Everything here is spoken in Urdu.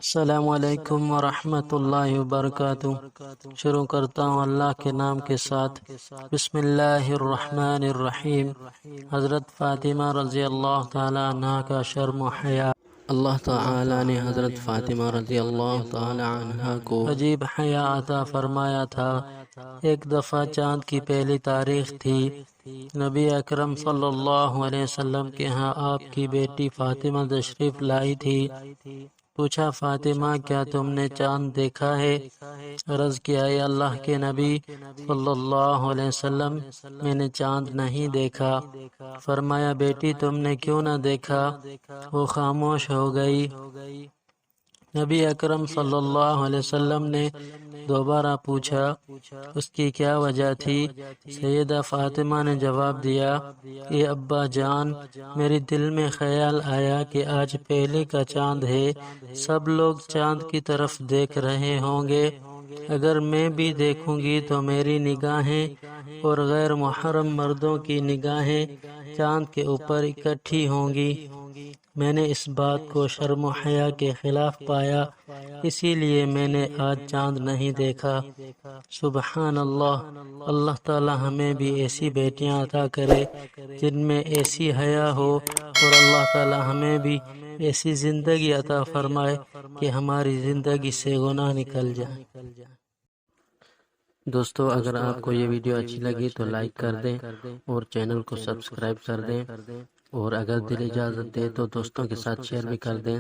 السلام علیکم ورحمۃ اللہ وبرکاتہ۔ شروع کرتا ہوں اللہ کے نام کے ساتھ۔ بسم اللہ الرحمن الرحیم۔ حضرت فاطمہ رضی اللہ تعالی عنہ کا شرم و حیا۔ اللہ تعالی نے حضرت فاطمہ رضی اللہ تعالی عنہ کو عجیب حیا عطا فرمایا تھا۔ ایک دفعہ چاند کی پہلی تاریخ تھی۔ نبی اکرم صلی اللہ علیہ وسلم کے ہاں آپ کی بیٹی فاطمہ تشریف لائی تھی۔ پوچھا، فاطمہ کیا تم نے چاند دیکھا ہے؟ عرض کیا، اے اللہ کے نبی صلی اللہ علیہ وسلم، میں نے چاند نہیں دیکھا۔ فرمایا، بیٹی تم نے کیوں نہ دیکھا؟ وہ خاموش ہو گئی۔ نبی اکرم صلی اللہ علیہ وسلم نے دوبارہ پوچھا، اس کی کیا وجہ تھی؟ سیدہ فاطمہ نے جواب دیا، اے ابا جان، میرے دل میں خیال آیا کہ آج پہلے کا چاند ہے، سب لوگ چاند کی طرف دیکھ رہے ہوں گے، اگر میں بھی دیکھوں گی تو میری نگاہیں اور غیر محرم مردوں کی نگاہیں چاند کے اوپر اکٹھی ہوں گی۔ میں نے اس بات کو شرم و حیا کے خلاف پایا، اسی لیے میں نے آج چاند نہیں دیکھا۔ سبحان اللہ۔ اللہ تعالی ہمیں بھی ایسی بیٹیاں عطا کرے جن میں ایسی حیا ہو، اور اللہ تعالی ہمیں بھی ایسی زندگی عطا فرمائے کہ ہماری زندگی سے گناہ نکل جائے۔ دوستو، اگر آپ کو یہ ویڈیو اچھی لگی تو لائک کر دیں اور چینل کو سبسکرائب کر دیں، اور اگر دل اجازت دے تو دوستوں کے ساتھ شیئر بھی کر دیں۔